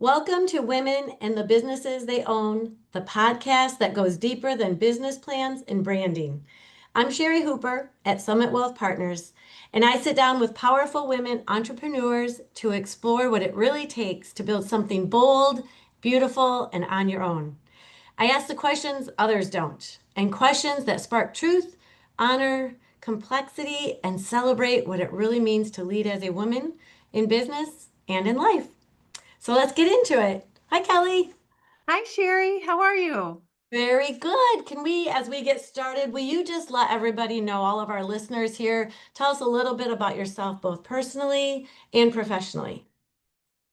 Welcome to Women and the Businesses They Own, the podcast that goes deeper than business plans and branding. I'm Sherry Hooper at Summit Wealth Partners, and I sit down with powerful women entrepreneurs to explore what it really takes to build something bold, beautiful, and on your own. I ask the questions others don't, and questions that spark truth, honor, complexity, and celebrate what it really means to lead as a woman in business and in life. So let's get into it. Hi, Kelly. Hi, Sherry. How are you? Very good. Can we, as we get started, will you just let everybody know, all of our listeners here, tell us a little bit about yourself, both personally and professionally?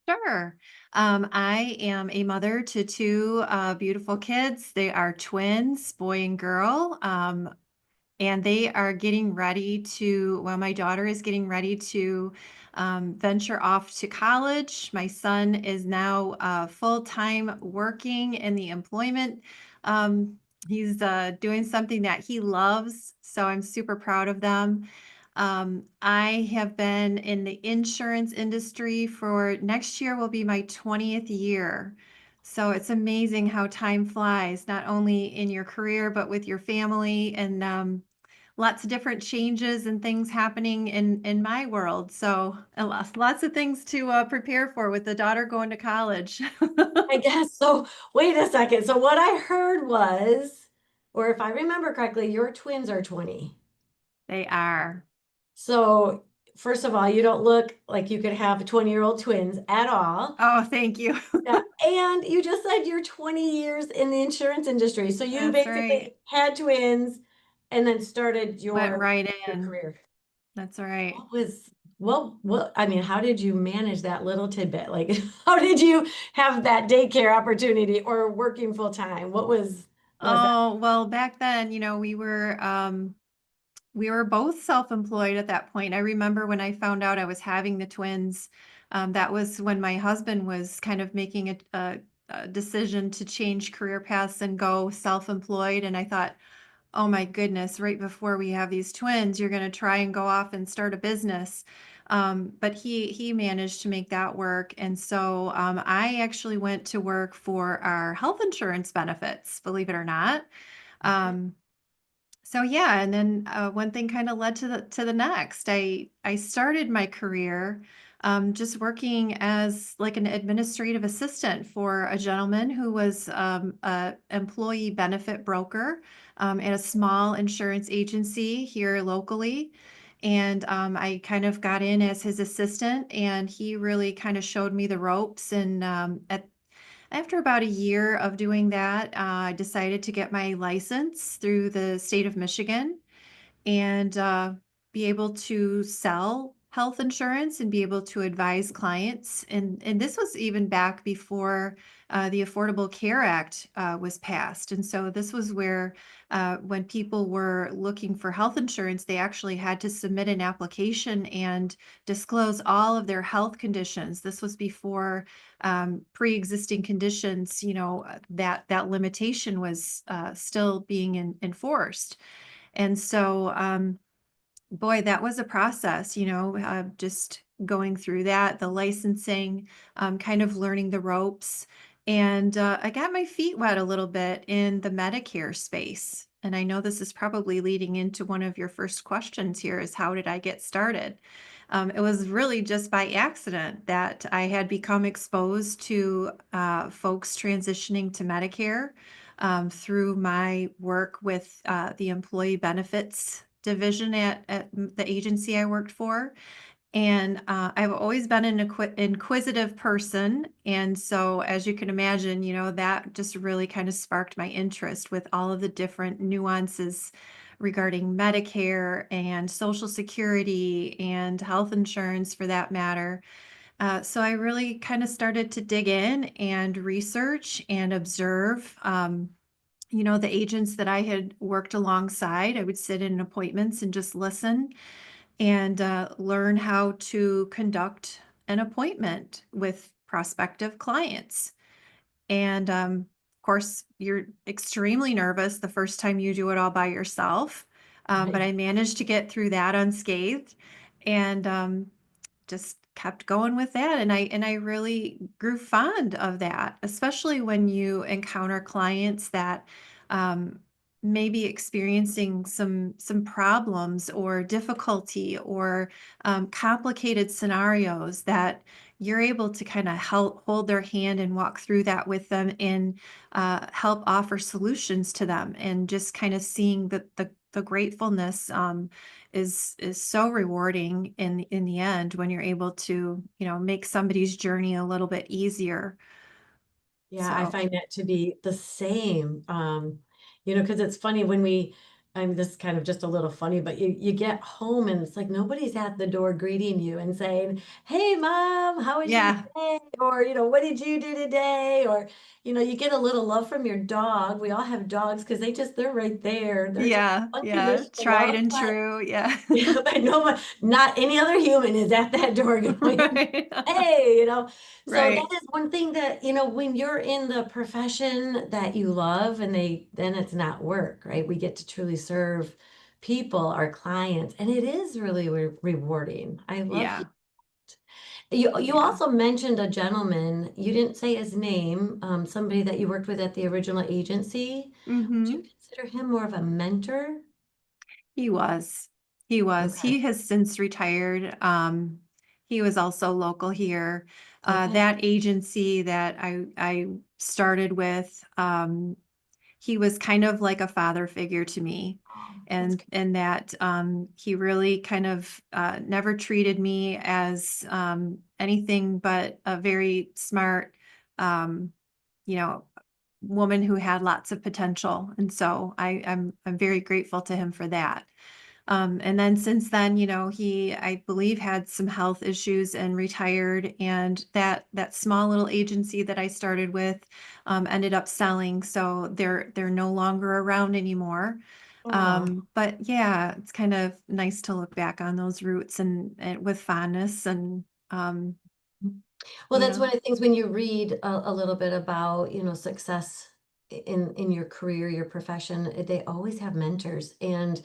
Sure. I am a mother to two beautiful kids. They are twins, boy and girl. And they are getting ready my daughter is getting ready to venture off to college. My son is now full-time working in the employment. Um, he's doing something that he loves. So I'm super proud of them. I have been in the insurance industry for next year will be my 20th year. So it's amazing how time flies, not only in your career, but with your family and lots of different changes and things happening in my world. So lots of things to prepare for with the daughter going to college. I guess so. Wait a second. So, what I heard was, or if I remember correctly, your twins are 20. They are. So, first of all, you don't look like you could have 20-year-old twins at all. Oh, thank you. Yeah. And you just said you're 20 years in the insurance industry. So, you That's right. basically had twins and then started Went right your in. career. That's right. What was I mean, how did you manage that little tidbit? Like, how did you have that daycare opportunity or working full time? What was that? Oh, well, back then, we were both self-employed at that point. I remember when I found out I was having the twins, that was when my husband was kind of making a decision to change career paths and go self-employed. And I thought, oh my goodness, right before we have these twins, you're going to try and go off and start a business. But he managed to make that work. And so I actually went to work for our health insurance benefits, believe it or not. Okay. Um, so yeah, and then one thing kind of led to the next. I started my career just working as like an administrative assistant for a gentleman who was a employee benefit broker at a small insurance agency here locally. And I kind of got in as his assistant, and he really kind of showed me the ropes. And after about a year of doing that, I decided to get my license through the state of Michigan and be able to sell health insurance and be able to advise clients. And this was even back before the Affordable Care Act was passed. And so this was where when people were looking for health insurance, they actually had to submit an application and disclose all of their health conditions. This was before pre-existing conditions, that limitation was still being enforced. And so, boy, that was a process, just going through that, the licensing, kind of learning the ropes. And I got my feet wet a little bit in the Medicare space. And I know this is probably leading into one of your first questions here is how did I get started? It was really just by accident that I had become exposed to folks transitioning to Medicare through my work with the employee benefits division at the agency I worked for. And I've always been an inquisitive person. And so, as you can imagine, that just really kind of sparked my interest with all of the different nuances regarding Medicare and Social Security and health insurance for that matter. So I really kind of started to dig in and research and observe. The agents that I had worked alongside, I would sit in appointments and just listen and learn how to conduct an appointment with prospective clients. And of course, you're extremely nervous the first time you do it all by yourself. But Right. I managed to get through that unscathed. And just kept going with that, and I really grew fond of that, especially when you encounter clients that may be experiencing some problems or difficulty or complicated scenarios that you're able to kind of help hold their hand and walk through that with them and help offer solutions to them, and just kind of seeing the gratefulness is so rewarding in the end when you're able to, make somebody's journey a little bit easier. Yeah, I So find that to be the same. Because it's funny when I'm this kind of just a little funny, but you get home and it's like nobody's at the door greeting you and saying, "Hey, mom, how was your yeah, day?" Or, "What did you do today?" Or, you get a little love from your dog. We all have dogs because they're right there. They're just yeah, yeah, unconditional tried love, and but true, yeah. yeah, but no one, not any other human is at that door going, Right. "Hey," So that Right. is one thing that, when you're in the profession that you love and then it's not work, right? We get to truly serve people, our clients, and it is really rewarding. I love Yeah, you yeah. also mentioned a gentleman, you didn't say his name, somebody that you worked with at the original agency. Would you Mhm. consider him more of a mentor? He was. He was. Okay. He has since retired. He was also local here. Okay. That agency that I started with, he was kind of like a father figure to me, Oh, that's and that he really kind of never treated me as anything but a very smart, um, you know, woman who had lots of potential, and so I'm very grateful to him for that. And then since then, he, I believe, had some health issues and retired. And that small little agency that I started with ended up selling, so they're no longer around anymore. Oh. But yeah, it's kind of nice to look back on those roots and with fondness and um, Well, you that's know, one of the things when you read a little bit about, success in your career, your profession, they always have mentors. And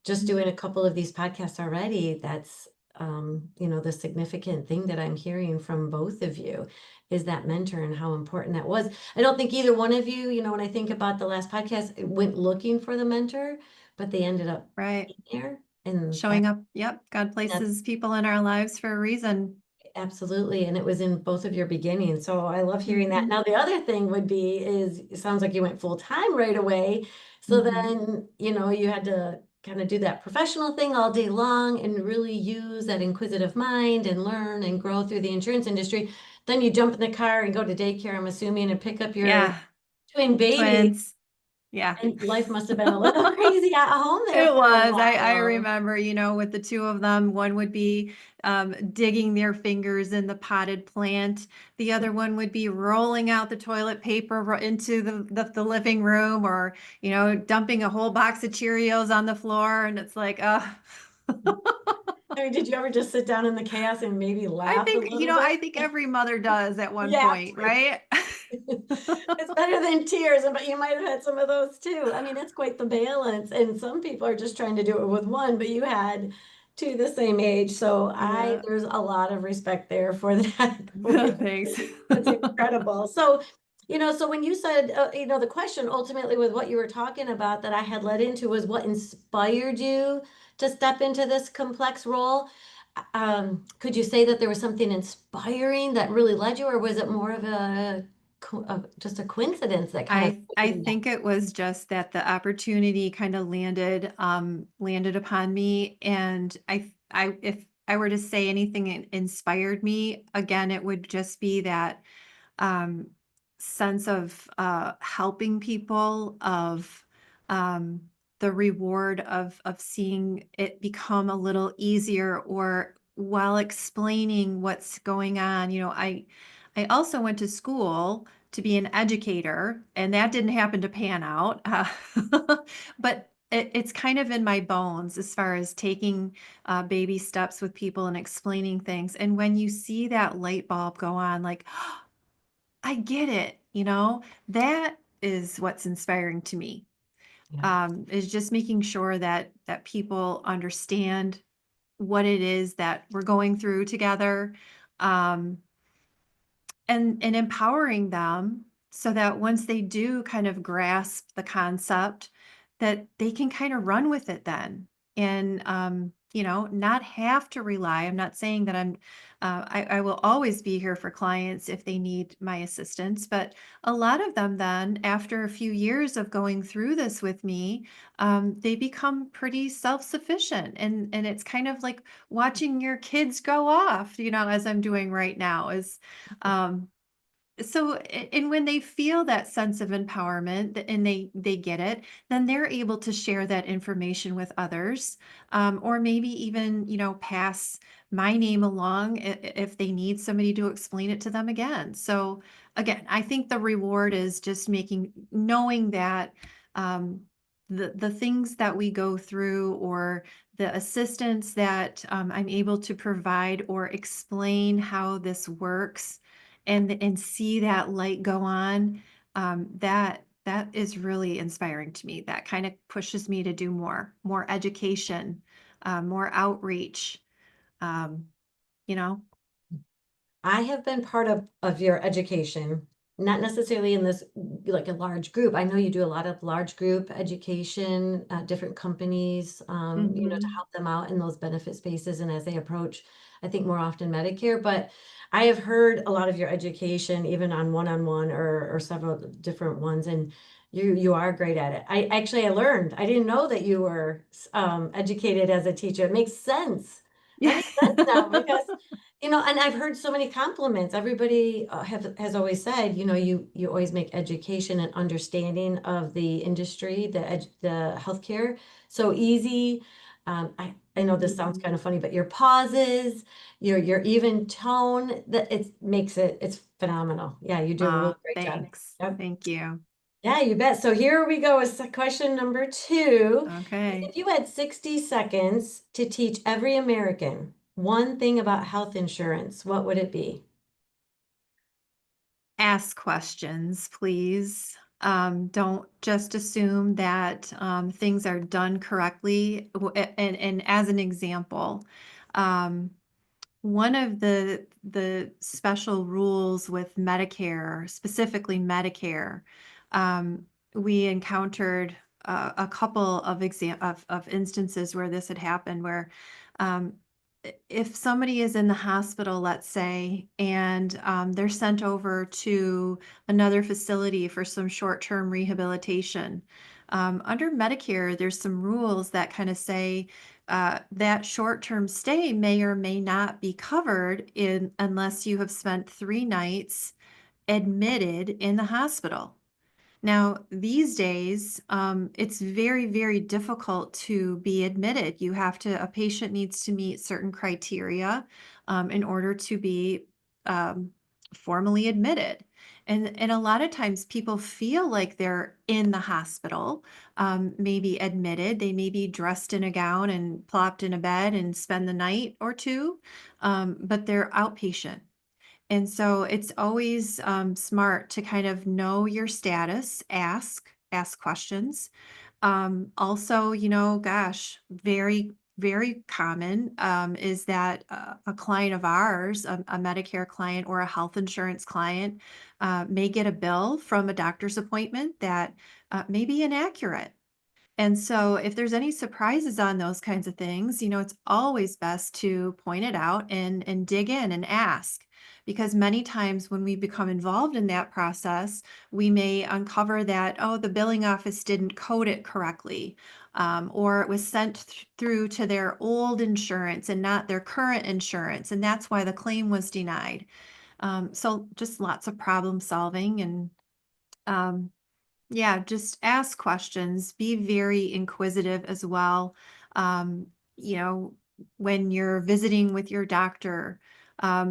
just doing a couple of these podcasts already, that's the significant thing that I'm hearing from both of you is that mentor and how important that was. I don't think either one of you, when I think about the last podcast, it went looking for the mentor, but they ended up right, being there. And showing up. Yep, God that's places people in our lives for a reason. absolutely, and it was in both of your beginnings, so I love hearing that. Hmm. Now, the other thing would be is it sounds like you went full-time right away, so Hmm. then, you had to kinda do that professional thing all day long and really use that inquisitive mind and learn and grow through the insurance industry. Then you jump in the car and go to daycare, I'm assuming, and pick up your Yeah, twin baby, twins. Yeah. and life must have been a little crazy at home there It for a was. I while. remember, with the two of them, one would be digging their fingers in the potted plant. The other one would be rolling out the toilet paper into the living room, or, dumping a whole box of Cheerios on the floor. And it's like, I mean, did you ever just sit down in the chaos and maybe I laugh a think, little I bit? think every mother does at one You have point, to. right? It's better than tears, but you might have had some of those too. I mean, it's quite the balance, and some people are just trying to do it with one, but you had two the same age, so Yeah. there's a lot of respect there for that. Boy, Thanks. that's incredible. So, so when you said, the question ultimately with what you were talking about that I had led into was what inspired you to step into this complex role. Could you say that there was something inspiring that really led you, or was it more of just a coincidence that kind of I think it was just that the opportunity kind of landed upon me, and I if I were to say anything that inspired me, again, it would just be that um, sense of helping people, of um, the reward of seeing it become a little easier, or while explaining what's going on. I also went to school to be an educator, and that didn't happen to pan out. But it's kind of in my bones as far as taking baby steps with people and explaining things. And when you see that light bulb go on, like, I get it, that is what's inspiring to me. yeah. Is just making sure that people understand what it is that we're going through together. Um, and empowering them so that once they do kind of grasp the concept, that they can kind of run with it then, and not have to rely. I'm not saying that I will always be here for clients if they need my assistance, but a lot of them then, after a few years of going through this with me, they become pretty self-sufficient, and it's kind of like watching your kids go off, as I'm doing right now, is um, and when they feel that sense of empowerment, and they get it, then they're able to share that information with others, or maybe even, pass my name along if they need somebody to explain it to them again. So again, I think the reward is just knowing that, um, the things that we go through, or the assistance that, I'm able to provide or explain how this works, and see that light go on, that is really inspiring to me. That kind of pushes me to do more education, more outreach, um, you know? I have been part of your education, not necessarily in this like a large group. I know you do a lot of large group education, different companies, to Mhm. help them out in those benefit spaces and as they approach, I think more often Medicare. But I have heard a lot of your education, even on one-on-one or several different ones, and you are great at it. I learned. I didn't know that you were educated as a teacher. It makes sense. That Yeah. makes sense now because and I've heard so many compliments. Everybody has always said, you always make education and understanding of the industry, the healthcare, so easy. I know this sounds Mhm. kind of funny, but your pauses, your even tone, that it's phenomenal. Yeah, you do a really Aw, great job. thanks. Yep. Thank you. Yeah, you bet. So here we go with question number two. Okay. If you had 60 seconds to teach every American one thing about health insurance, what would it be? Ask questions, please. Don't just assume that, things are done correctly. And as an example, um, one of the special rules with Medicare, specifically Medicare, um, we encountered a couple of instances where this had happened, where, um, if somebody is in the hospital, let's say, and, they're sent over to another facility for some short-term rehabilitation, under Medicare, there's some rules that kind of say, that short-term stay may or may not be covered in unless you have spent 3 nights admitted in the hospital. Now, these days, it's very, very difficult to be admitted. A patient needs to meet certain criteria, in order to be, um, formally admitted. And a lot of times people feel like they're in the hospital, maybe admitted. They may be dressed in a gown and plopped in a bed and spend the night or two, but they're outpatient. And so it's always, smart to kind of know your status, ask questions. Also, gosh, very, very common, is that, a client of ours, a Medicare client or a health insurance client, may get a bill from a doctor's appointment that, may be inaccurate. And so if there's any surprises on those kinds of things, it's always best to point it out and dig in and ask. Because many times when we become involved in that process, we may uncover that, oh, the billing office didn't code it correctly, or it was sent through to their old insurance and not their current insurance. And that's why the claim was denied. So just lots of problem solving, and um, yeah, just ask questions. Be very inquisitive as well. Um, you know, when you're visiting with your doctor,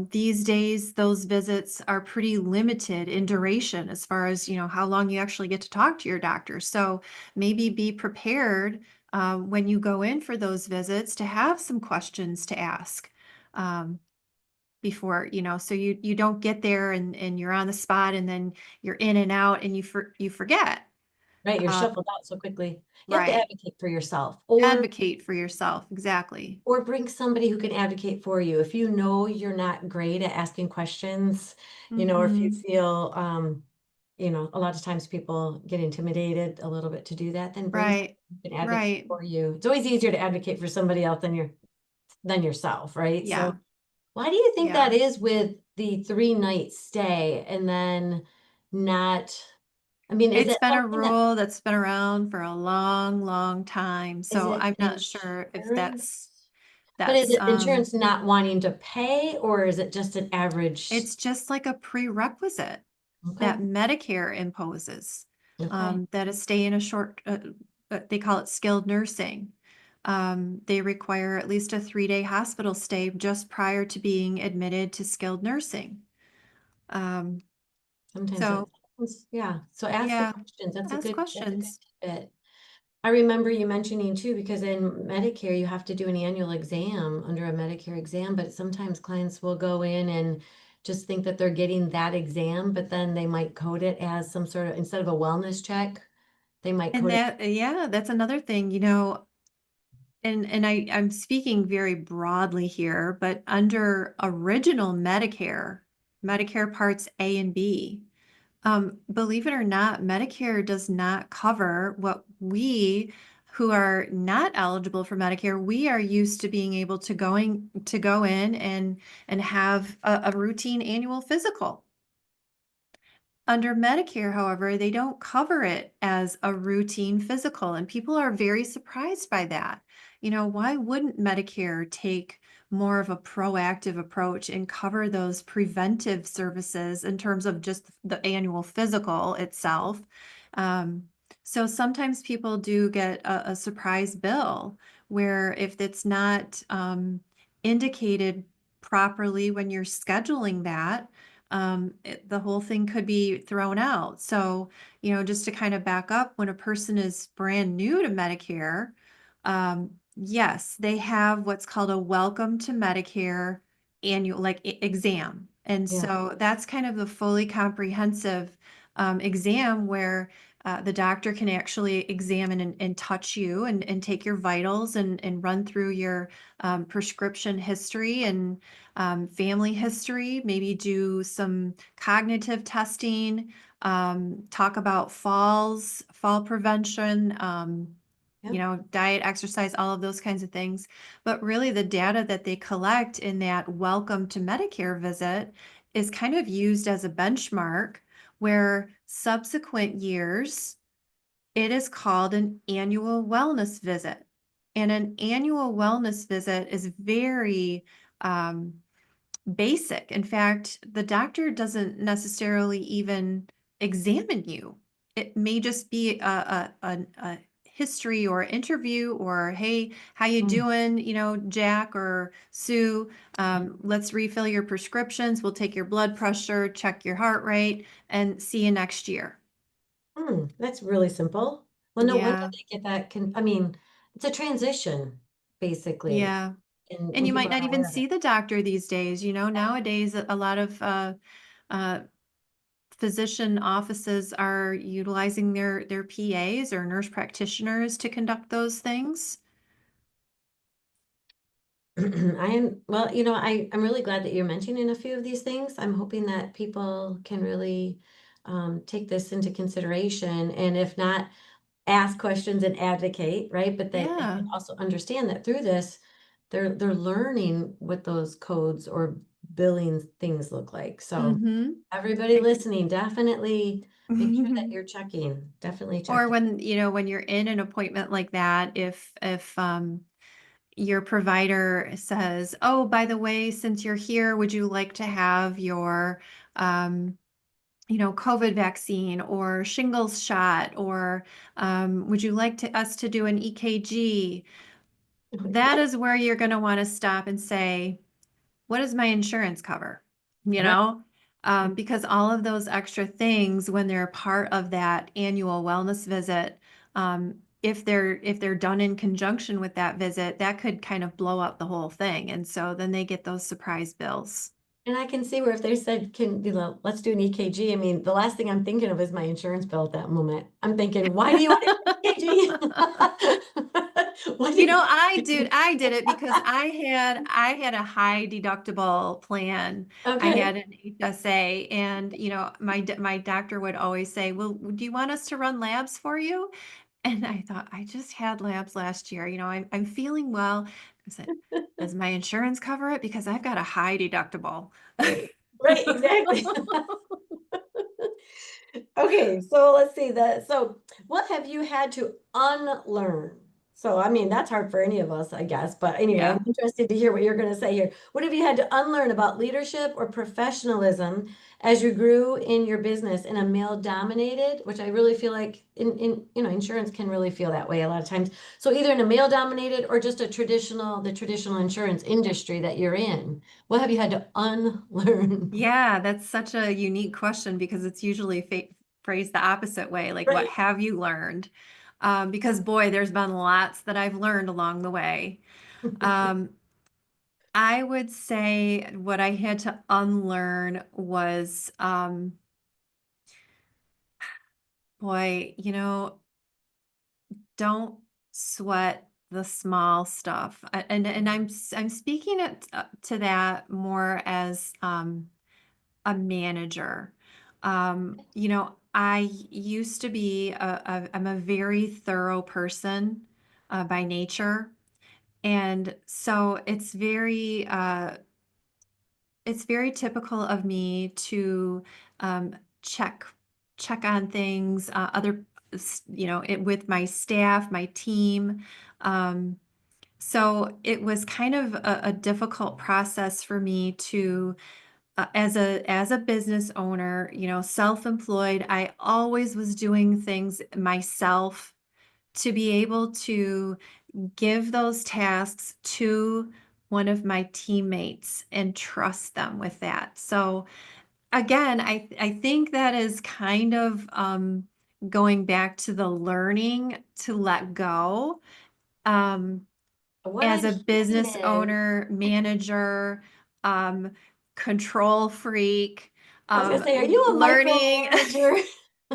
these days, those visits are pretty limited in duration as far as, how long you actually get to talk to your doctor. So maybe be prepared, when you go in for those visits, to have some questions to ask. Um, Before, so you don't get there, and you're on the spot, and then you're in and out, and you forget. Right, you're Uh, shuffled out so quickly. You have to right. advocate for yourself, Advocate for yourself. Exactly. or bring somebody who can advocate for you. If you know you're not great at asking questions, or if you Hmm. feel, a lot of times people get intimidated a little bit to do that, then bring someone Right. who can advocate Right. for you. It's always easier to advocate for somebody else than yourself, right? So Yeah. why do you think that Yeah. is with the 3-night stay and then not, I mean, is It's it been a something that rule that's been around for a long, long time. is So it I'm not sure if insurance? But is that's it insurance not wanting to pay, or is it just an average? it's just like a prerequisite Okay, that Medicare imposes, okay. that a stay in a they call it skilled nursing. They require at least a 3-day hospital stay just prior to being admitted to skilled nursing. Um, Sometimes that so happens, yeah. So ask the yeah, questions. ask That's a good questions. tidbit. I remember you mentioning too, because in Medicare, you have to do an annual exam under a Medicare exam, but sometimes clients will go in and just think that they're getting that exam, but then they might code it as some sort of, instead of a wellness check, they might And code it. yeah, that's another thing, and I'm speaking very broadly here, but under original Medicare, Medicare Parts A and B, believe it or not, Medicare does not cover what we who are not eligible for Medicare, we are used to being able to go in and have a routine annual physical. Under Medicare, however, they don't cover it as a routine physical, and people are very surprised by that. Why wouldn't Medicare take more of a proactive approach and cover those preventive services in terms of just the annual physical itself? Um, so sometimes people do get a surprise bill where if it's not indicated properly when you're scheduling that, the whole thing could be thrown out. So, just to kind of back up, when a person is brand new to Medicare, yes, they have what's called a Welcome to Medicare annual exam. And Yeah. so that's kind of the fully comprehensive exam where the doctor can actually examine and touch you and take your vitals and run through your prescription history and family history, maybe do some cognitive testing, talk about fall prevention, Yep. diet, exercise, all of those kinds of things. But really, the data that they collect in that Welcome to Medicare visit is kind of used as a benchmark where subsequent years, it is called an annual wellness visit. And an annual wellness visit is very um, basic. In fact, the doctor doesn't necessarily even examine you. It may just be a history or interview or, hey, how you Mm. doing, Jack or Sue? Let's refill your prescriptions. We'll take your blood pressure, check your heart rate, and see you next year. That's really simple. Well, no wonder Yeah, they get that I mean, it's a transition, basically, yeah. And and you might people not aren't even aware of it. see the doctor these days. Yeah. Nowadays, a lot of uh, physician offices are utilizing their PAs or nurse practitioners to conduct those things. Well, I'm really glad that you're mentioning a few of these things. I'm hoping that people can really take this into consideration, and if not, ask questions and advocate, right? But that they Yeah. can also understand that through this, they're learning what those codes or billing things look like. So Mm-hmm. everybody listening, definitely make sure that you're checking. Definitely Or check. when you're in an appointment like that, if your provider says, "Oh, by the way, since you're here, would you like to have your um, COVID vaccine or shingles shot, or would you like us to do an EKG?" That What? is where you're going to want to stop and say, what does my insurance cover? You Right. know, because all of those extra things, when they're part of that annual wellness visit, if they're done in conjunction with that visit, that could kind of blow up the whole thing. And so then they get those surprise bills. And I can see where if they said, can, let's do an EKG. I mean, the last thing I'm thinking of is my insurance bill at that moment. I'm thinking, why do you want an EKG? What do You know, you? I did it because I had a high deductible plan. I Okay. had an HSA, and my doctor would always say, "Well, do you want us to run labs for you?" And I thought, I just had labs last year. I'm feeling well. I said, does my insurance cover it? Because I've got a high deductible. Right. Right, exactly. Okay, so let's see that. So, what have you had to unlearn? So, I mean, that's hard for any of us, I guess. But anyway, I'm Yeah. interested to hear what you're going to say here. What have you had to unlearn about leadership or professionalism as you grew in your business in a male-dominated, which I really feel like insurance can really feel that way a lot of times. So, either in a male-dominated or just the traditional insurance industry that you're in. What have you had to unlearn? Yeah, that's such a unique question because it's usually phrased the opposite way. Like, what Right. have you learned? Because boy, there's been lots that I've learned along the way. Um, I would say what I had to unlearn was, boy, don't sweat the small stuff. And I'm speaking it to that more as a manager. I used to be I'm a very thorough person by nature, and so it's very typical of me to um, check check on things, with my staff, my team. Um, so it was kind of a difficult process for me to, as a business owner, self-employed. I always was doing things myself to be able to give those tasks to one of my teammates and trust them with that. So again, I think that is kind of going back to the learning to let go. Um, What as I'm a hearing business is, owner, manager, um, control freak, I was gonna say, are you a learning. micromanager?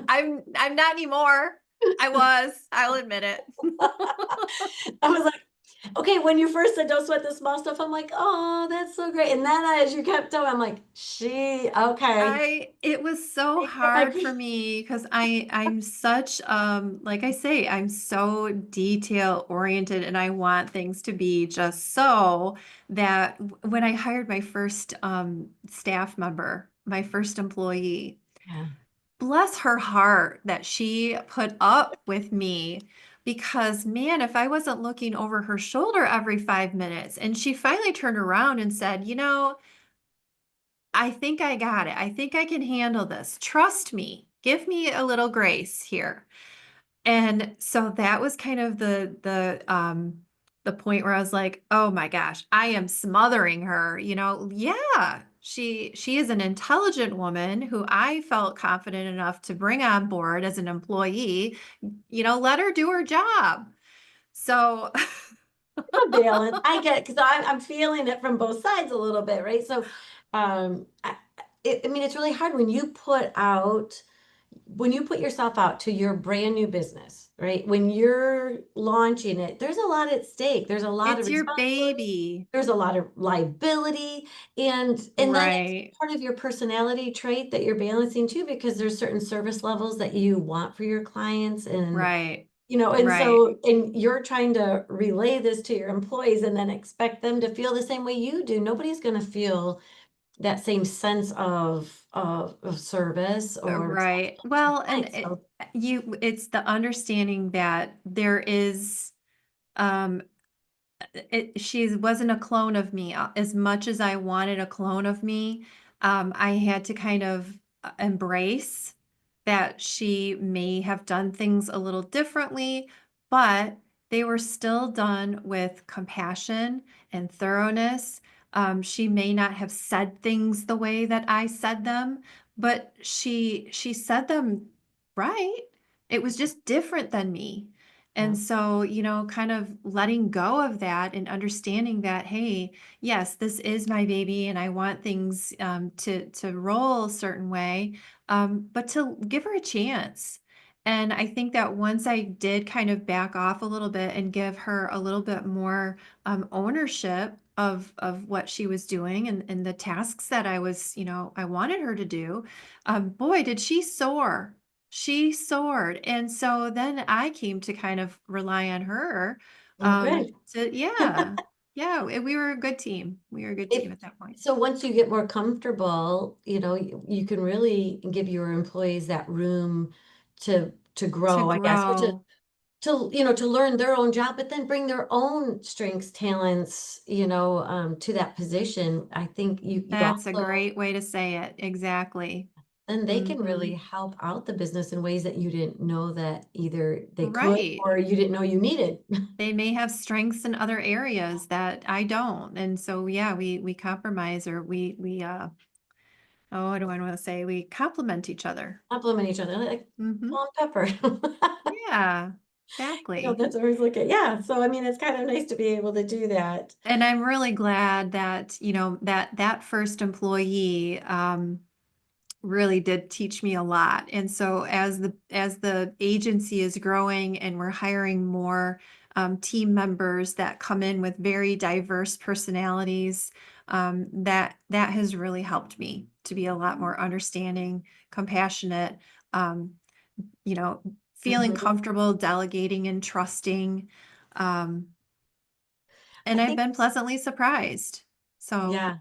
I'm not anymore. I was. I'll admit it. I was like, okay, when you first said don't sweat the small stuff, I'm like, oh, that's so great. And then as you kept going, I'm like, okay. It was so Thank you, hard for Becky. me because I'm such, like I say, I'm so detail oriented, and I want things to be just so that when I hired my first staff member, my first employee, Yeah. bless her heart that she put up with me, because man, if I wasn't looking over her shoulder every 5 minutes, and she finally turned around and said, I think I got it. I think I can handle this. Trust me. Give me a little grace here. And so that was kind of the point where I was like, "Oh my gosh, I am smothering her." Yeah, she is an intelligent woman who I felt confident enough to bring on board as an employee. Let her do her job. So A balance. I get it because I'm feeling it from both sides a little bit, right? So, I mean, it's really hard when you put yourself out to your brand new business, right? When you're launching it, there's a lot at stake. There's a lot of it's your responsibility. baby. There's a lot of liability, and then it's Right. part of your personality trait that you're balancing too, because there's certain service levels that you want for your clients, and Right. and Right. so, and you're trying to relay this to your employees and then expect them to feel the same way you do. Nobody's going to feel that same sense of service or Right. responsibility to the Well, and client. So, it's the understanding that there is, um, she wasn't a clone of me. As much as I wanted a clone of me, I had to kind of embrace that she may have done things a little differently, but they were still done with compassion and thoroughness. She may not have said things the way that I said them, but she said them right. It was just different than me. And so, kind of letting go of that and understanding that, hey, yes, this is my baby, and I want things to roll a certain way, but to give her a chance. And I think that once I did kind of back off a little bit and give her a little bit more ownership of what she was doing and the tasks that I wanted her to do, boy, did she soar. She soared, and so then I came to kind of rely on her, Oh, good. to yeah. Yeah, we were a good team. We were a good If team at that point. so, once you get more comfortable, you can really give your employees that room to To grow, I guess, or to grow. to learn their own job, but then bring their own strengths, talents, to that position. I think you That's a also great way to say it. Exactly. then they can really Mhm. help out the business in ways that you didn't know that either they could Right. or you didn't know you needed. They may have strengths in other areas that I don't, and so, yeah, we compromise, or oh, what do I wanna say? We complement each other. Complement each other like Mhm. salt and pepper. Yeah, exactly. That's always look at. Yeah. So I mean, it's kind of nice to be able to do that. And I'm really glad that, that first employee, really did teach me a lot. And so as the agency is growing and we're hiring more team members that come in with very diverse personalities, that has really helped me to be a lot more understanding, compassionate, um, you know, feeling Mhm. comfortable delegating and trusting. Um, I and I've think, been pleasantly surprised. So, yeah.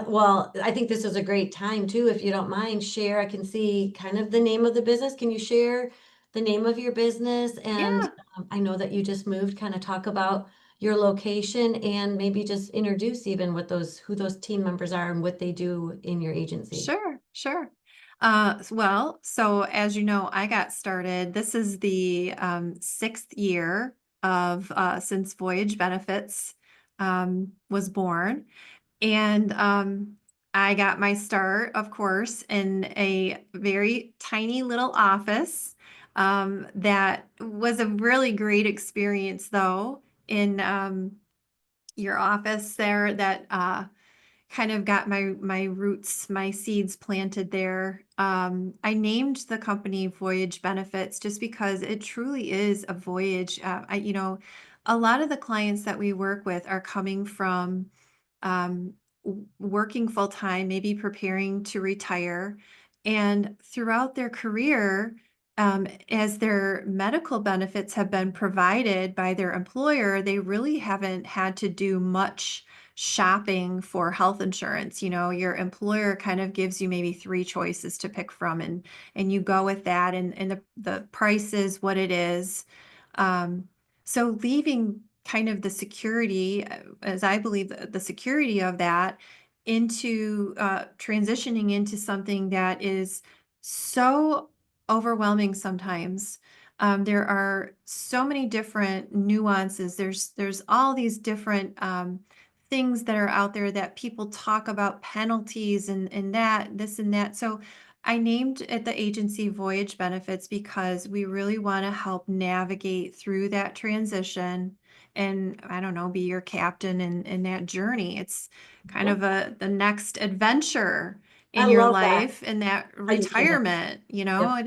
Well, I think this is a great time too. If you don't mind, share. I can see kind of the name of the business. Can you share the name of your business? And yeah, I know that you just moved. Kind of talk about your location and maybe just introduce even who those team members are and what they do in your agency. sure, sure. Well, so as you know, I got started. This is the sixth year of since Voyage Benefits was born. And I got my start, of course, in a very tiny little office. That was a really great experience, though, in your office there, that kind of got my roots, my seeds planted there. I named the company Voyage Benefits just because it truly is a voyage. A lot of the clients that we work with are coming from working full time, maybe preparing to retire, and throughout their career. As their medical benefits have been provided by their employer, they really haven't had to do much shopping for health insurance. Your employer kind of gives you maybe three choices to pick from, and you go with that, and the price is what it is. Um, so leaving kind of the security, as I believe the security of that, into transitioning into something that is so overwhelming sometimes. There are so many different nuances. There's all these different things that are out there that people talk about, penalties and that, this and that. So I named it the agency Voyage Benefits because we really want to help navigate through that transition, and I don't know, be your captain in that journey. It's kind Yeah, of the next adventure I in your love that. life, in that How you said that. retirement. Yep.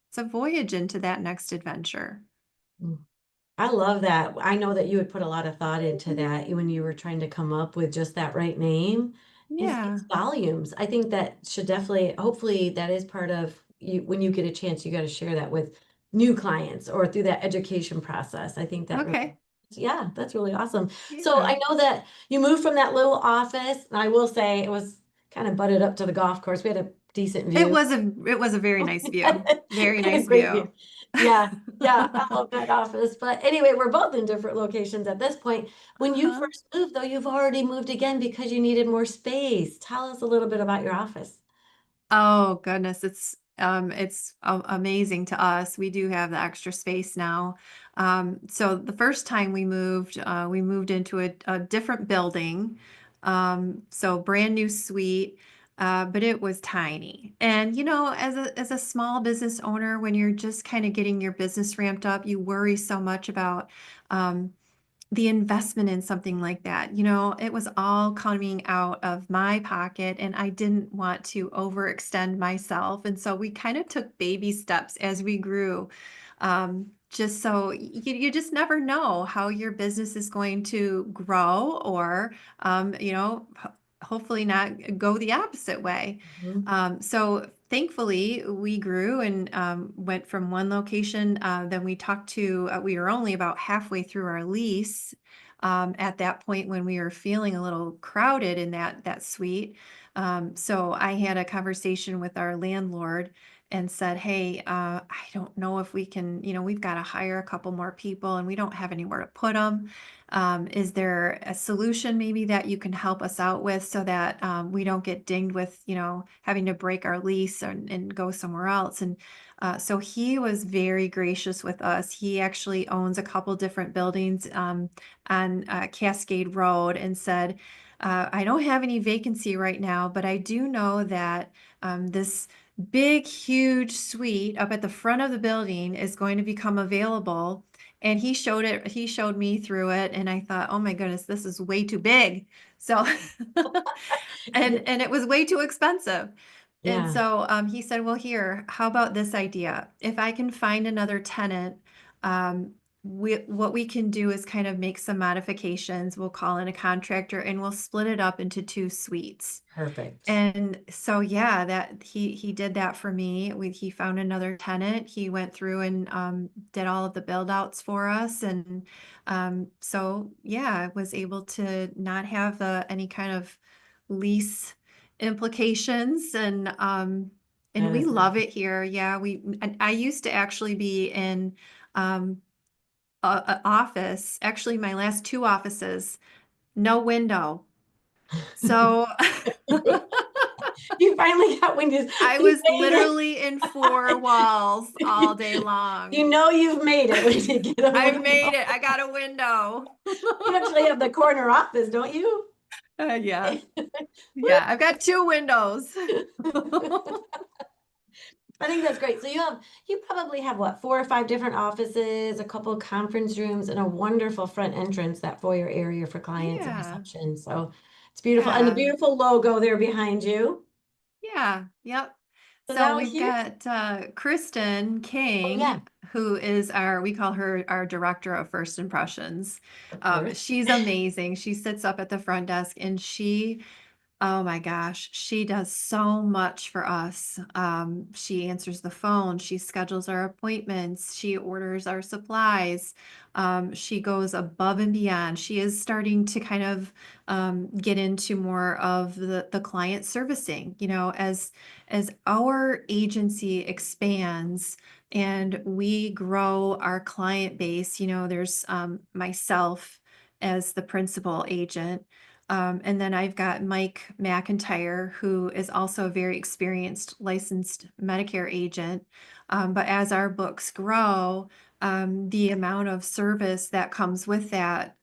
It's a voyage into that next adventure. Mm. I love that. I know that you would put a lot of thought into that when you were trying to come up with just that right name. It Yeah. speaks volumes. I think that should definitely, hopefully, that is part of you when you get a chance, you got to share that with new clients or through that education process. I think that really, Okay. yeah, that's really awesome. So Yeah. I know that you moved from that little office, and I will say it was kind of butted up to the golf course. We had a decent It view. was a it was a very nice view. Very We had a nice great view. view. Yeah, yeah, I love that office. But anyway, we're both in different locations at this point. When you Uh-huh. first moved, though, you've already moved again because you needed more space. Tell us a little bit about your office. Oh goodness, it's amazing to us. We do have the extra space now. So the first time we moved into a different building. So brand new suite. but it was tiny. And as a small business owner, when you're just kind of getting your business ramped up, you worry so much about um, the investment in something like that. It was all coming out of my pocket, and I didn't want to overextend myself. And so we kind of took baby steps as we grew. Just so you just never know how your business is going to grow, or hopefully not go the opposite way. Mhm. So thankfully, we grew and went from one location. Then we talked to, we were only about halfway through our lease at that point when we were feeling a little crowded in that suite. So I had a conversation with our landlord and said, "Hey, I don't know if we can, we've got to hire a couple more people and we don't have anywhere to put them. Is there a solution maybe that you can help us out with so that we don't get dinged with, having to break our lease and go somewhere else?" And so he was very gracious with us. He actually owns a couple different buildings on Cascade Road, and said, "I don't have any vacancy right now, but I do know that this big, huge suite up at the front of the building is going to become available." And he showed me through it, and I thought, "Oh my goodness, this is way too big." So, and it was way too expensive. And Yeah, so he said, "Well, here, how about this idea? If I can find another tenant, what we can do is kind of make some modifications. We'll call in a contractor and we'll split it up into two suites." perfect. And so, yeah, that he did that for me. He found another tenant. He went through and did all of the build outs for us. And so, yeah, I was able to not have any kind of lease implications. And That we is love perfect. it here. Yeah, I used to actually be in um, a office, actually my last two offices, no window. So You finally got when I you was made literally in four walls all day it. long. You know you've made it when you get a I made it. window. I got a window. You actually have the corner office, don't you? Yes. Yeah, I've got two windows. I think that's great. So you probably have what, 4 or 5 different offices, a couple of conference rooms, and a wonderful front entrance, that foyer area for clients and Yeah. reception. So it's beautiful. And the Yeah. beautiful logo there behind you. Yeah. Yep. So So now we've here, got Kristen oh yeah, King, who is we call her our director of first impressions. of course. She's amazing. She sits up at the front desk, and oh my gosh, she does so much for us. She answers the phone, she schedules our appointments, she orders our supplies. She goes above and beyond. She is starting to kind of get into more of the client servicing, as our agency expands and we grow our client base. There's myself as the principal agent. And then I've got Mike McIntyre, who is also a very experienced licensed Medicare agent. But as our books grow, the amount of service that comes with that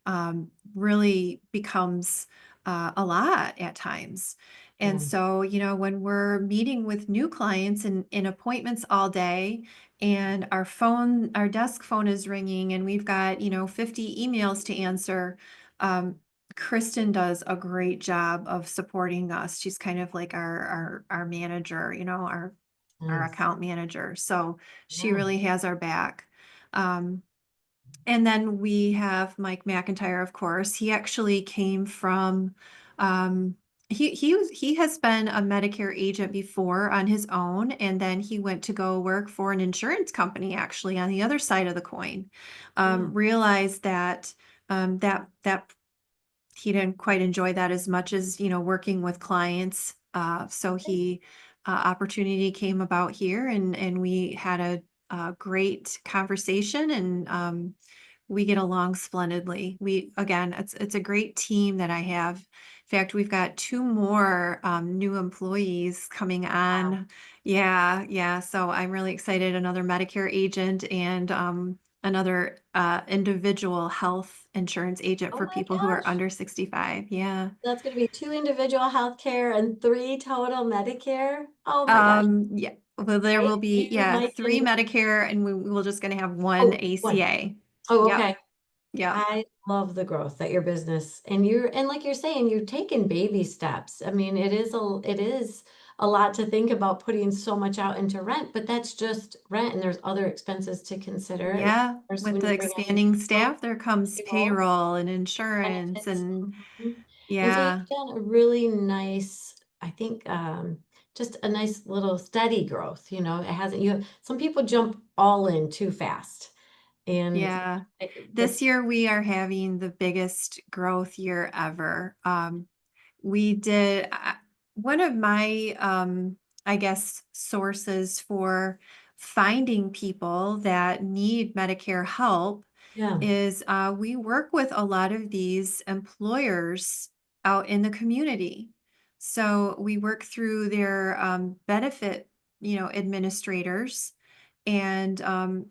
really becomes a lot at times. And Yeah. so, when we're meeting with new clients and in appointments all day, and our desk phone is ringing, and we've got, 50 emails to answer. um, Kristen does a great job of supporting us. She's kind of like our manager, our Nice. account manager. So she Yeah. really has our back. Um, and then we have Mike McIntyre, of course. He actually came from he has been a Medicare agent before on his own, and then he went to go work for an insurance company actually on the other side of the coin. Yeah. Realized that that he didn't quite enjoy that as much as working with clients. So he opportunity came about here, and we had a great conversation, and we get along splendidly. We again, it's a great team that I have. In fact, we've got two more new employees coming Wow. on. Yeah, yeah. So I'm really excited. Another Medicare agent and another individual health insurance agent Oh for my people who are gosh. under 65. Yeah. That's going to be 2 individual health care and 3 total Medicare. Oh my gosh. Yeah. Well, there Right? will be, You yeah, might 3 can, Medicare, and we're just going to have one oh, 1. ACA. Oh, Yep. okay. Yep. I love the growth that your business and like you're saying, you're taking baby steps. I mean, it is a lot to think about putting so much out into rent, but that's just rent and there's other expenses to consider. And of Yeah. course, With when the you bring on new expanding people, staff, there comes payroll, payroll and insurance benefits. and Mhm. And so yeah. you've done a really nice, I think, just a nice little steady growth, it hasn't you have some people jump all in too fast. And Yeah. the This year we are having the biggest growth year ever. We did one of my I guess sources for finding people that need Medicare help yeah. is we work with a lot of these employers out in the community. So we work through their benefit, administrators, and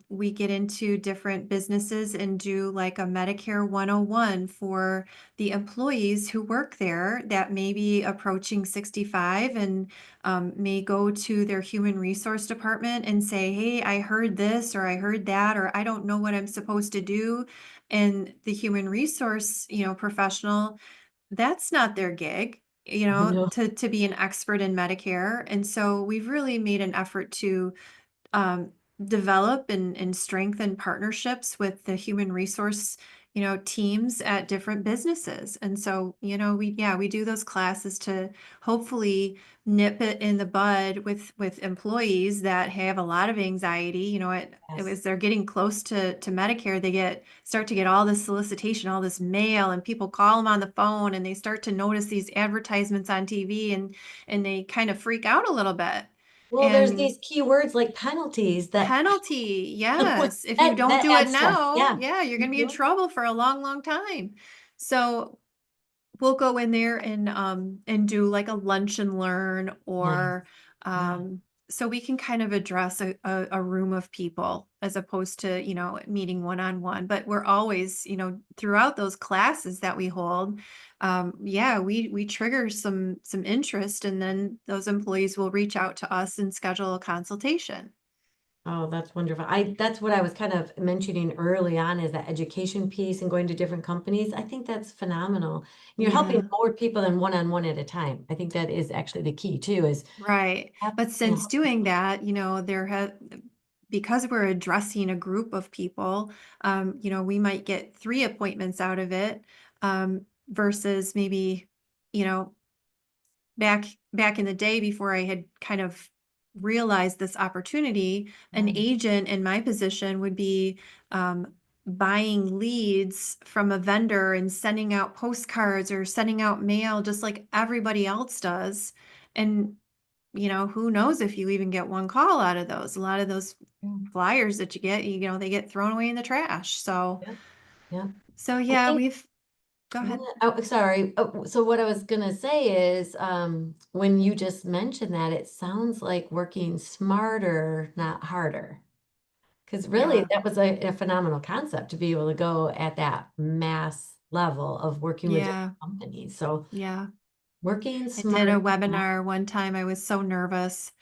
we get into different businesses and do like a Medicare 101 for the employees who work there that may be approaching 65 and may go to their human resource department and say, hey, I heard this or I heard that, or I don't know what I'm supposed to do. And the human resource, professional, that's not their gig, I know. to be an expert in Medicare. And so we've really made an effort to um, develop and strengthen partnerships with the human resource, teams at different businesses. And so, we do those classes to hopefully nip it in the bud with employees that have a lot of anxiety. Yes. As they're getting close to Medicare, start to get all this solicitation, all this mail, and people call them on the phone, and they start to notice these advertisements on TV, and they kind of freak out a little bit. Well, there's And these key words like penalties that penalty, yes. If you don't that do it adds stress. now, Yeah. yeah, you're gonna be in Mhm. trouble for a long, long time. So we'll go in there and do like a lunch and learn, Nice. or Yeah. so we can kind of address a room of people as opposed to meeting one-on-one. But we're always throughout those classes that we hold, yeah, we trigger some interest, and then those employees will reach out to us and schedule a consultation. Oh, that's wonderful. That's what I was kind of mentioning early on is that education piece and going to different companies. I think that's phenomenal. You're helping Yeah. more people than one-on-one at a time. I think that is actually the key too, is Right. have, But since help doing people. that, because we're addressing a group of people, we might get 3 appointments out of it, versus maybe, you know, back in the day before I had kind of realized this opportunity, an Yeah. agent in my position would be buying leads from a vendor and sending out postcards or sending out mail just like everybody else does. And who knows if you even get one call out of those. A lot of those Yeah. flyers that you get, they get thrown away in the trash. So, Yeah. Yeah. so I yeah, think we've go ahead. oh, sorry. Oh, so what I was gonna say is, when you just mentioned that, it sounds like working smarter, not harder. Because really, Yeah. that was a phenomenal concept to be able to go at that mass level of working with different Yeah. companies. So Yeah. working I did smarter, a not webinar one time. I was so nervous.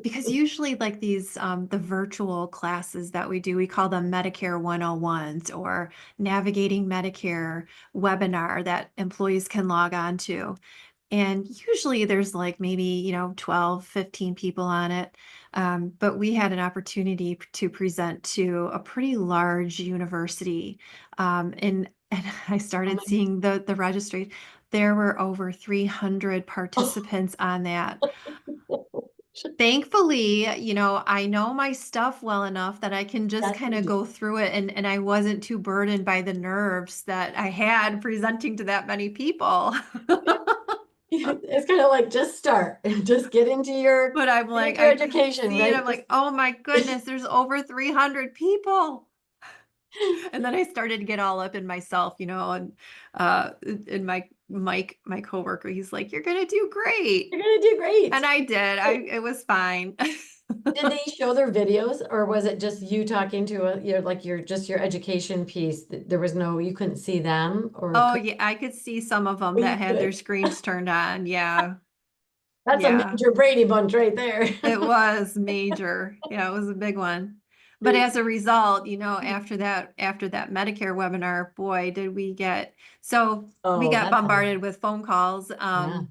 Because usually like these the virtual classes that we do, we call them Medicare 101s or navigating Medicare webinar that employees can log on to. And usually there's like maybe, 12, 15 people on it. But we had an opportunity to present to a pretty large university. And I started seeing the registry. There were over 300 participants on that. Thankfully, I know my stuff well enough that I can just Yes, kind you of do. go through it, and I wasn't too burdened by the nerves that I had presenting to that many people. It's kind of like just start and just But I'm get like, into your I couldn't education, see it. right? I'm Just like, oh my goodness, there's over 300 people. And then I started to get all up in myself, and in my coworker, he's like, you're gonna do great. you're gonna do And great. I did. It was fine. Did they show their videos or was it just you talking to just your education piece? There was no, you couldn't see them or Oh, could, yeah, I could see some of them oh, you that had their could. screens turned on. Yeah. That's a Yeah. major Brady Bunch right there. It was major. Yeah, it was a big one. But as a result, after that Medicare webinar, boy, did we get so we Oh, got that's a, bombarded with phone calls, yeah.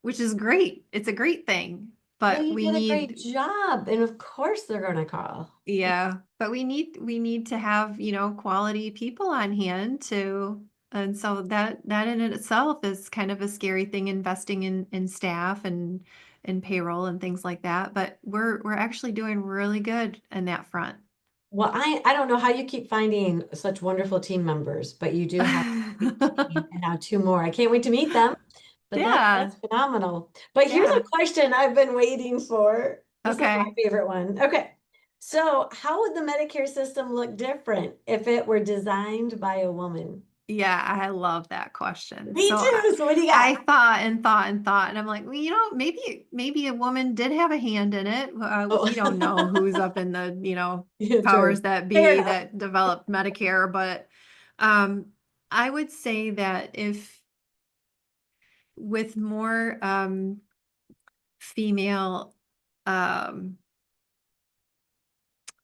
which is great. It's a great thing. Well, But you we did a great need job, and of course they're gonna call. Yeah, but we need to have, quality people on hand to and so that in itself is kind of a scary thing investing in staff and payroll and things like that, but we're actually doing really good in that front. Well, I don't know how you keep finding such wonderful team members, but you do have a great team and now two more. I can't wait to meet them, but Yeah. that's phenomenal. But here's a Yeah. question I've been waiting for. This is my Okay. favorite one. Okay. So, how would the Medicare system look different if it were designed by a woman? Yeah, I love that question. Me So too. So, what do you I got? thought and thought and thought, and I'm like, well, maybe a woman did have a hand in it. We don't know Oh, who's up in the, yeah, powers true. that Fair be enough. that developed Medicare, but um, I would say that if with more female, um,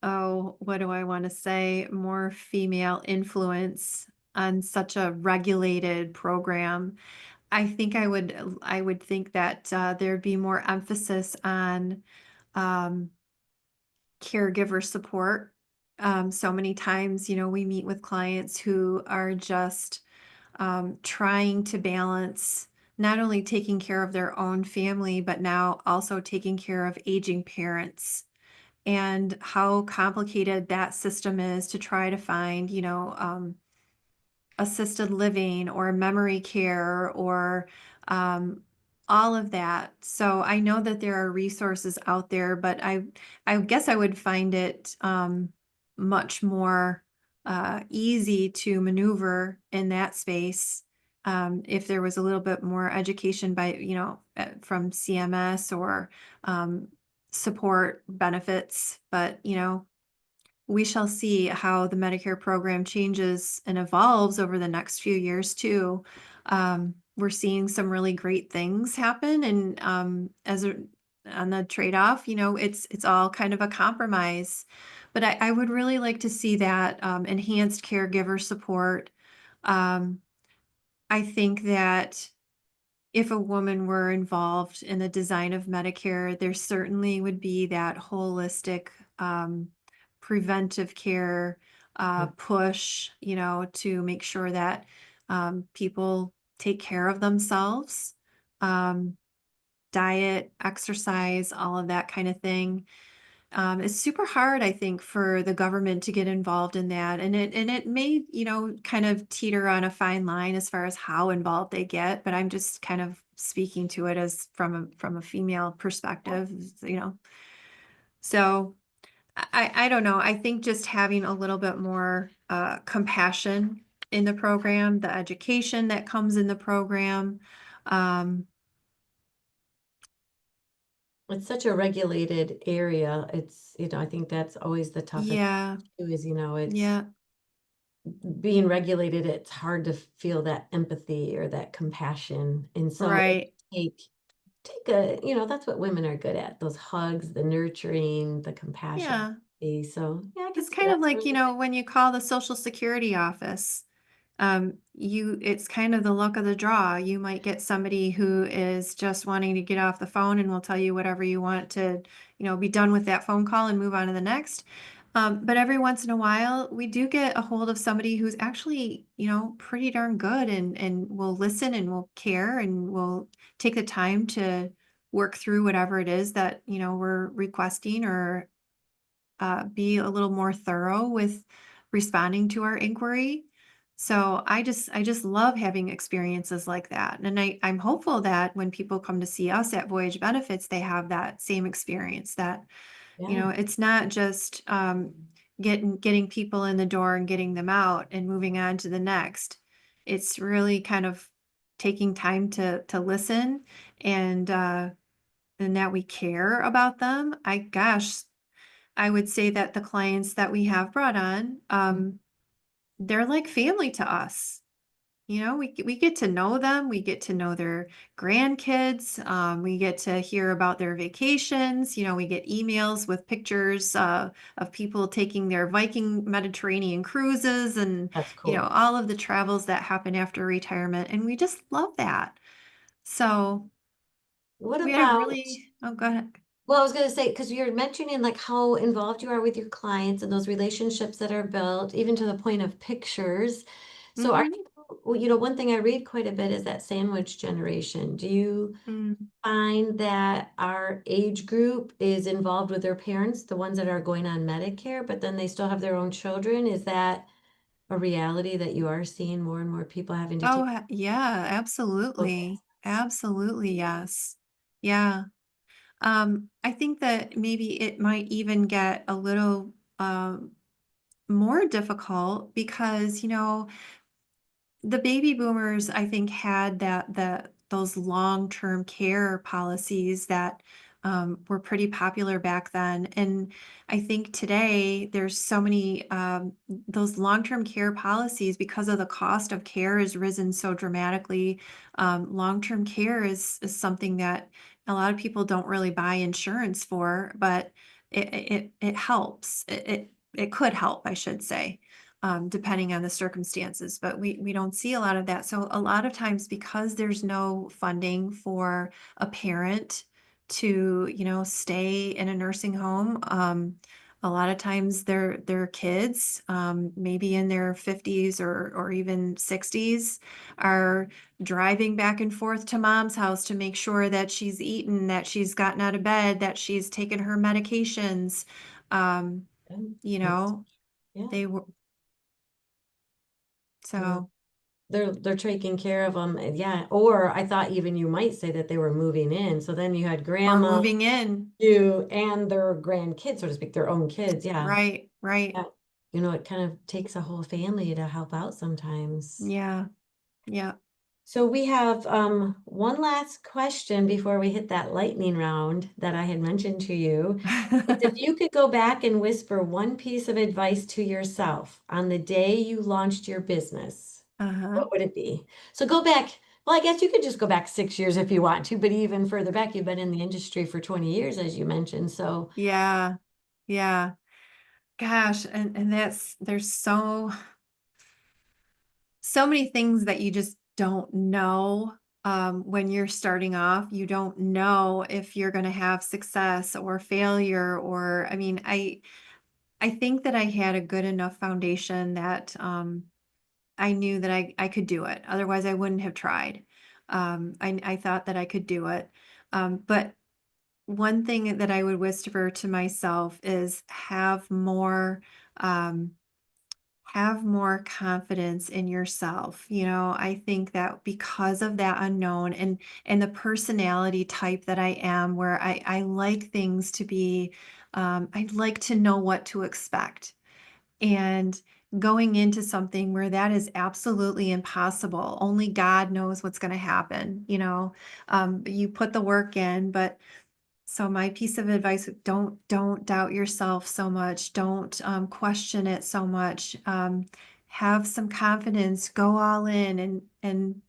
oh, what do I want to say? More female influence on such a regulated program. I would think that there'd be more emphasis on um, caregiver support. So many times, we meet with clients who are just trying to balance not only taking care of their own family, but now also taking care of aging parents and how complicated that system is to try to find, assisted living or memory care or um, all of that. So I know that there are resources out there, but I guess I would find it much more easy to maneuver in that space if there was a little bit more education by from CMS or um, support benefits. But we shall see how the Medicare program changes and evolves over the next few years too. We're seeing some really great things happen, and on the trade-off, it's all kind of a compromise. But I would really like to see that enhanced caregiver support. Um, I think that if a woman were involved in the design of Medicare, there certainly would be that holistic preventive care push, to make sure that people take care of themselves, um, diet, exercise, all of that kind of thing. It's super hard, I think, for the government to get involved in that, and it may, kind of teeter on a fine line as far as how involved they get. But I'm just kind of speaking to it as from a female perspective, you know. So I don't know. I think just having a little bit more compassion in the program, the education that comes in the program. Um, It's such a regulated area. I think that's always the toughest yeah, too, is, it's yeah, being regulated, it's hard to feel that empathy or that compassion. And so it right, take a, that's what women are good at, those hugs, the nurturing, the compassion. yeah. So yeah, I can It's see kind that. of like, when you call the Social Security office, it's kind of the luck of the draw. You might get somebody who is just wanting to get off the phone and will tell you whatever you want to, be done with that phone call and move on to the next. But every once in a while, we do get a hold of somebody who's actually, pretty darn good and will listen and will care and will take the time to work through whatever it is that, we're requesting or be a little more thorough with responding to our inquiry. So I just love having experiences like that. And I'm hopeful that when people come to see us at Voyage Benefits, they have that same experience that, Yeah. it's not just getting people in the door and getting them out and moving on to the next. It's really kind of taking time to listen and and that we care about them, I would say that the clients that we have brought on, they're like family to us. You know, we get to know them, we get to know their grandkids, we get to hear about their vacations. You know, we get emails with pictures of people taking their Viking Mediterranean cruises and, That's you know, cool. all of the travels that happen after retirement. And we just love that. So What we had a about, really, oh, go ahead. well, I was going to say, because you're mentioning like how involved you are with your clients and those relationships that are built, even to the point of pictures. So are Mm-hmm. you, well, you know, one thing I read quite a bit is that sandwich generation. Do you Mm. find that our age group is involved with their parents, the ones that are going on Medicare, but then they still have their own children? Is that a reality that you are seeing more and more people having to Oh, take yeah, both absolutely. aspects? Absolutely, yes. Yeah. I think that maybe it might even get a little more difficult because, you know, the baby boomers, I think, had those long-term care policies that were pretty popular back then. And I think today there's so many those long-term care policies because of the cost of care has risen so dramatically. Long-term care is something that a lot of people don't really buy insurance for, but it helps. It could help, I should say, depending on the circumstances. But we don't see a lot of that. So a lot of times, because there's no funding for a parent to, you know, stay in a nursing home, a lot of times their kids, maybe in their 50s or even 60s, are driving back and forth to mom's house to make sure that she's eaten, that she's gotten out of bed, that she's taken her medications. Um, you That's, know, yeah. they were Well, so. they're taking care of them. Yeah. Or I thought even you might say that they were moving in. So then you had Or grandma, moving in. you, and their grandkids, so to speak, their own kids. Yeah. Right, right. Yeah. You know, it kind of takes a whole family to help out sometimes. Yeah, yeah. So we have one last question before we hit that lightning round that I had mentioned to you. It's if you could go back and whisper one piece of advice to yourself on the day you launched your business, Uh-huh. what would it be? So go back, well, I guess you could just go back 6 years if you want to, but even further back, you've been in the industry for 20 years, as you mentioned. So, Yeah, yeah. Gosh, and there's so many things that you just don't know when you're starting off. You don't know if you're going to have success or failure. Or I mean, I think that I had a good enough foundation that I knew that I could do it. Otherwise, I wouldn't have tried. I thought that I could do it. But one thing that I would whisper to myself is um, have more confidence in yourself. You know, I think that because of that unknown and the personality type that I am, where I like things to be, I like to know what to expect. And going into something where that is absolutely impossible, only God knows what's going to happen. You know, you put the work in, but so my piece of advice: don't doubt yourself so much. Don't question it so much. Have some confidence. Go all in, and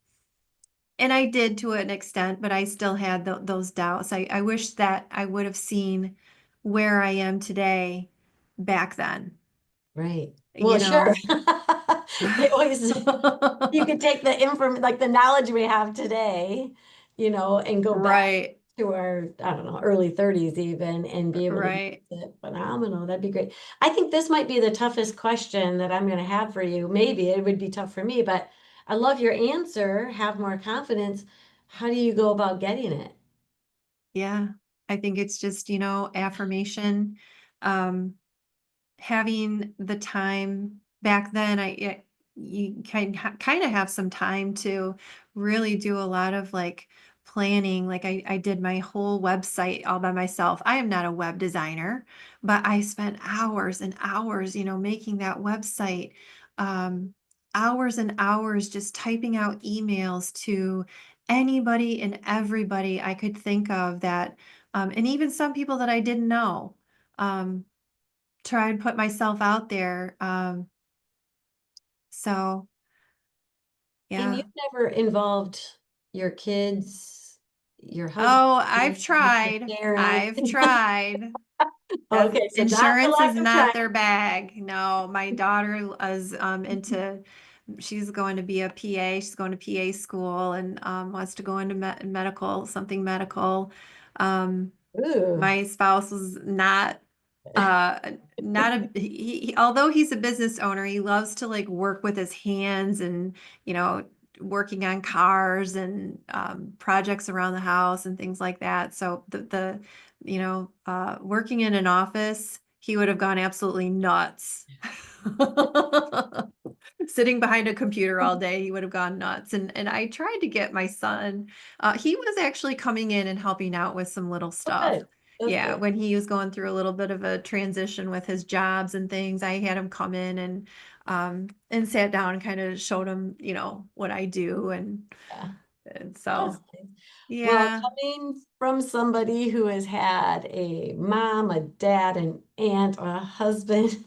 I did to an extent, but I still had those doubts. I wish that I would have seen where I am today back then. right. Well, You sure. know. They always, you could take the inform like the knowledge we have today, you know, and go back Right. to our, I don't know, early 30s even and be able to use Right. it. Phenomenal. That'd be great. I think this might be the toughest question that I'm going to have for you. Maybe it would be tough for me, but I love your answer. Have more confidence. How do you go about getting it? Yeah. I think it's just, you know, affirmation. Um, Having the time back then, you kind of have some time to really do a lot of like planning. Like I did my whole website all by myself. I am not a web designer, but I spent hours and hours, you know, making that website. Um, Hours and hours just typing out emails to anybody and everybody I could think of that, and even some people that I didn't know, um, try and put myself out there. So And yeah. you've never involved your kids, your husband, Oh, I've your tried. parents. I've tried. That's Okay, so not for insurance lack is of not trying. their bag. No, my daughter is into she's going to be a PA. She's going to PA school and wants to go into medical, something medical. Um, Ooh. my spouse was uh not although he's a business owner, he loves to like work with his hands and you know working on cars and projects around the house and things like that. So the working in an office, he would have gone absolutely nuts. Sitting behind a computer all day, he would have gone nuts. And I tried to get my son. He was actually coming in and helping out with some little Oh, stuff. good. That's Yeah, good. when he was going through a little bit of a transition with his jobs and things, I had him come in and sat down and kind of showed him, what I do Yeah, and that's so nice. Well, yeah. coming from somebody who has had a mom, a dad, an aunt, a husband,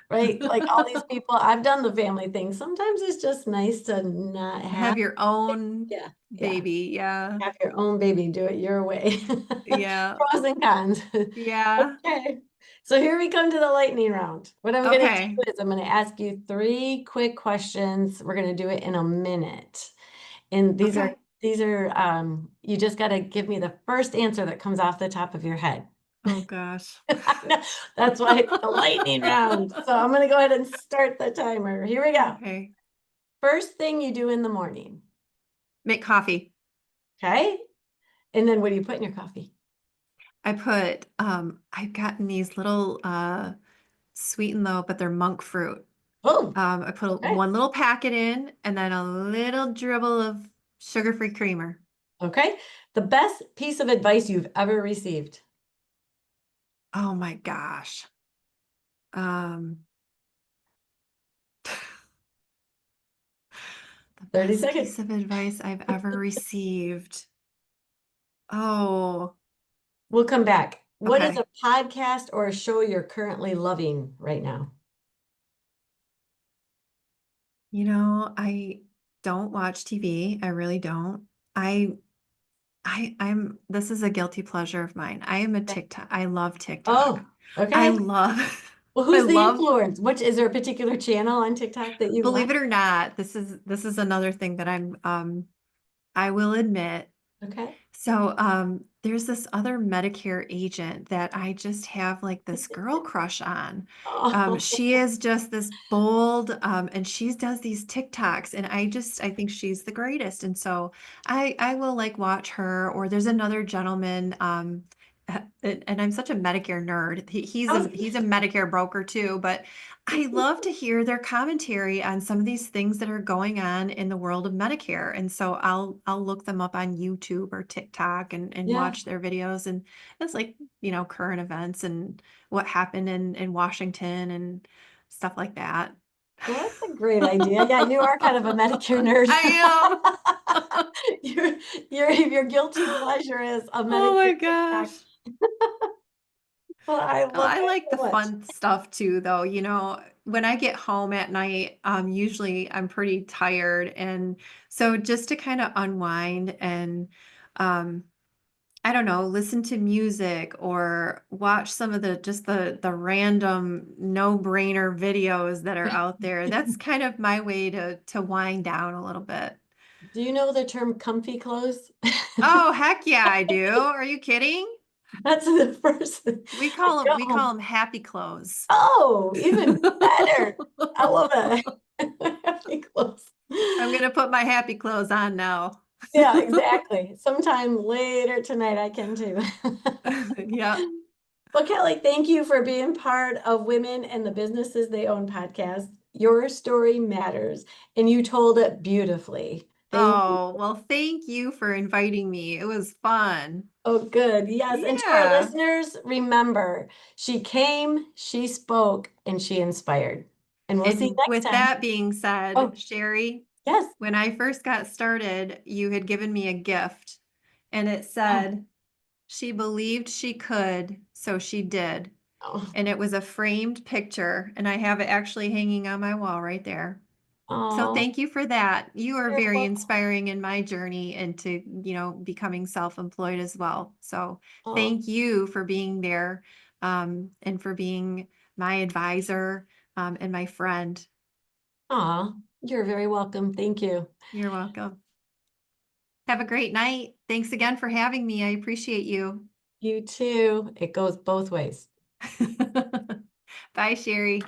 right? Like all these people, I've done the family thing. Sometimes it's just nice to not have, Have your own yeah, yeah, baby. Yeah. have your own baby, do it your way. Yeah. Pros and cons. Yeah. Okay. So here we come to the lightning round. What I'm going to Okay. do is I'm going to ask you three quick questions. We're going to do it in a minute. And Okay. these are you just got to give me the first answer that comes off the top of your head. Oh gosh. I know, that's why it's the lightning round. So I'm going to go ahead and start the timer. Here we go. Okay. First thing you do in the morning. Make coffee. Okay? And then what do you put in your coffee? I've gotten these little sweet and low, but they're monk fruit. Oh, I put okay. one little packet in and then a little dribble of sugar-free creamer. Okay. The best piece of advice you've ever received. Oh my gosh. Um, the 30 best seconds. piece of advice I've ever received. Oh, We'll come back. What is okay. a podcast or a show you're currently loving right now? I don't watch TV. I really don't. I I'm this is a guilty pleasure of mine. I am a Okay. TikTok. I love TikTok. Oh, I okay. love Well, I who's the love influence? Which is there a particular channel on TikTok that you believe like? it or not, this is another thing that I will admit. Okay. So, there's this other Medicare agent that I just have like this girl crush on. Oh, She is just this bold, and she does these TikToks, and I think she's the greatest. And so I will like watch her. Or there's another gentleman, and I'm such a Medicare nerd. He's a Medicare broker too, but I love to hear their commentary on some of these things that are going on in the world of Medicare. And so I'll look them up on YouTube or TikTok and yeah. watch their videos. And it's like, current events and what happened in Washington and stuff like that. Well, that's a great idea. Yeah, you are kind of a Medicare nerd. I am. Your your guilty pleasure is a Oh my Medicare gosh. TikTok. Well, I Well, love I that like the so much. fun stuff too, though. When I get home at night, usually I'm pretty tired. And so just to kind of unwind and, um, I don't know, listen to music or watch some of the random no-brainer videos that are out there. That's kind of my way to wind down a little bit. Do you know the term comfy clothes? Oh, heck yeah, I do. Are you kidding? That's the first thing. We I call them go we call home. them happy clothes. Oh, even better. I love it. Happy clothes. I'm gonna put my happy clothes on now. Yeah, exactly. Sometime later tonight I can too. Yeah. Well, Kelly, thank you for being part of Women and the Businesses They Own podcast. Your story matters, and you told it beautifully. Thank you. Oh, well, thank you for inviting me. It was fun. Oh, good. Yes. And to our Yeah. listeners, remember, she came, she spoke, and she inspired. And we'll see you And next with time. that being said, Oh, Sherry, Yes. When I first got started, you had given me a gift, and it Oh, said, "She believed she could, so she did." oh, And it was a framed picture, and I have it actually hanging on my wall right there. So oh, thank you for that. You are you're very welcome. inspiring in my journey into, becoming self-employed as well. So Oh, thank you for being there, and for being my advisor, and my friend. aw, you're very welcome. Thank you. You're welcome. Have a great night. Thanks again for having me. I appreciate you. You too. It goes both ways. Bye, Sherry.